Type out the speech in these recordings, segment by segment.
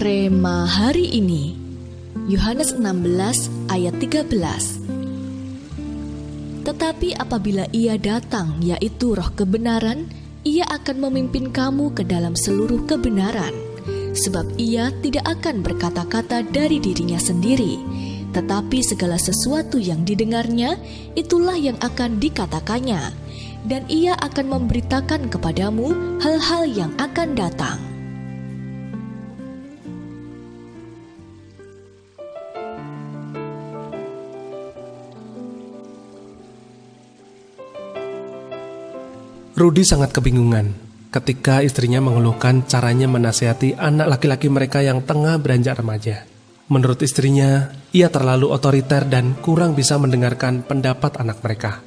Rema hari ini, Yohanes 16 ayat 13. Tetapi apabila Ia datang, yaitu Roh kebenaran, Ia akan memimpin kamu ke dalam seluruh kebenaran. Sebab Ia tidak akan berkata-kata dari dirinya sendiri, tetapi segala sesuatu yang didengarnya, itulah yang akan dikatakannya. Dan Ia akan memberitakan kepadamu hal-hal yang akan datang. Rudy sangat kebingungan ketika istrinya mengeluhkan caranya menasihati anak laki-laki mereka yang tengah beranjak remaja. Menurut istrinya, ia terlalu otoriter dan kurang bisa mendengarkan pendapat anak mereka.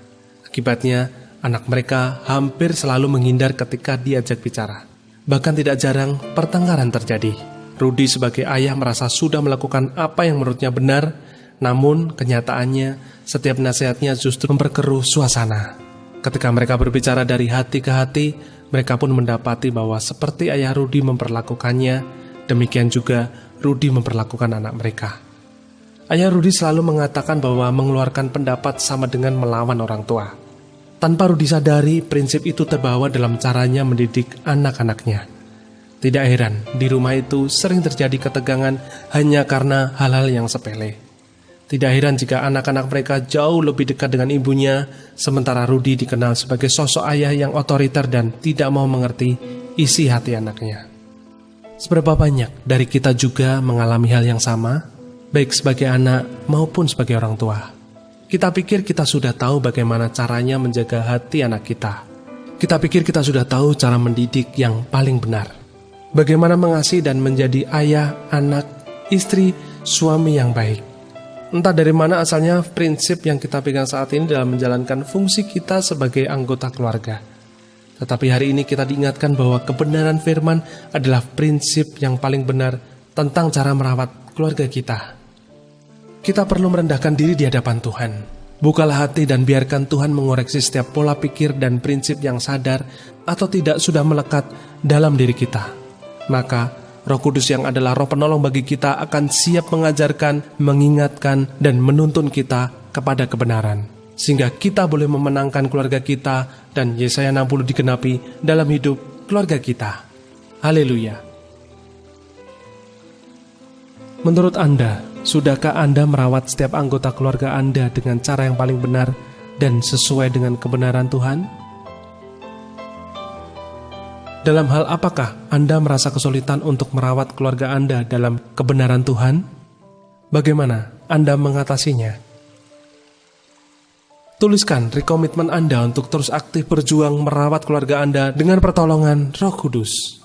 Akibatnya, anak mereka hampir selalu menghindar ketika diajak bicara. Bahkan tidak jarang pertengkaran terjadi. Rudy sebagai ayah merasa sudah melakukan apa yang menurutnya benar, namun kenyataannya setiap nasihatnya justru memperkeruh suasana. Ketika mereka berbicara dari hati ke hati, mereka pun mendapati bahwa seperti ayah Rudy memperlakukannya, demikian juga Rudy memperlakukan anak mereka. Ayah Rudy selalu mengatakan bahwa mengeluarkan pendapat sama dengan melawan orang tua. Tanpa Rudy sadari, prinsip itu terbawa dalam caranya mendidik anak-anaknya. Tidak heran, di rumah itu sering terjadi ketegangan hanya karena hal-hal yang sepele. Tidak heran jika anak-anak mereka jauh lebih dekat dengan ibunya, sementara Rudy dikenal sebagai sosok ayah yang otoriter dan tidak mau mengerti isi hati anaknya. Seberapa banyak dari kita juga mengalami hal yang sama, baik sebagai anak maupun sebagai orang tua. Kita pikir kita sudah tahu bagaimana caranya menjaga hati anak kita. Kita pikir kita sudah tahu cara mendidik yang paling benar. Bagaimana mengasihi dan menjadi ayah, anak, istri, suami yang baik. Entah dari mana asalnya prinsip yang kita pegang saat ini dalam menjalankan fungsi kita sebagai anggota keluarga. Tetapi hari ini kita diingatkan bahwa kebenaran firman adalah prinsip yang paling benar tentang cara merawat keluarga kita. Kita perlu merendahkan diri di hadapan Tuhan. Bukalah hati dan biarkan Tuhan mengoreksi setiap pola pikir dan prinsip yang sadar atau tidak sudah melekat dalam diri kita. Maka Roh Kudus yang adalah roh penolong bagi kita akan siap mengajarkan, mengingatkan, dan menuntun kita kepada kebenaran. Sehingga kita boleh memenangkan keluarga kita dan Yesaya 60 digenapi dalam hidup keluarga kita. Haleluya. Menurut Anda, sudahkah Anda merawat setiap anggota keluarga Anda dengan cara yang paling benar dan sesuai dengan kebenaran Tuhan? Dalam hal apakah Anda merasa kesulitan untuk merawat keluarga Anda dalam kebenaran Tuhan? Bagaimana Anda mengatasinya? Tuliskan rekomitmen Anda untuk terus aktif berjuang merawat keluarga Anda dengan pertolongan Roh Kudus.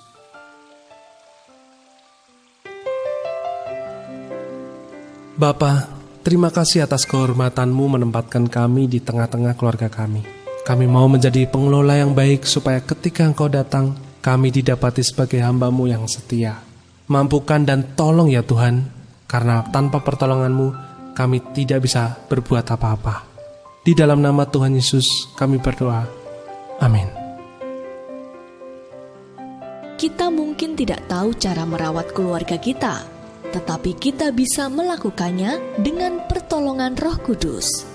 Bapa, terima kasih atas kehormatan-Mu menempatkan kami di tengah-tengah keluarga kami. Kami mau menjadi pengelola yang baik supaya ketika Engkau datang, kami didapati sebagai hamba-Mu yang setia. Mampukan dan tolong ya Tuhan, karena tanpa pertolongan-Mu, kami tidak bisa berbuat apa-apa. Di dalam nama Tuhan Yesus, kami berdoa. Amin. Kita mungkin tidak tahu cara merawat keluarga kita, tetapi kita bisa melakukannya dengan pertolongan Roh Kudus.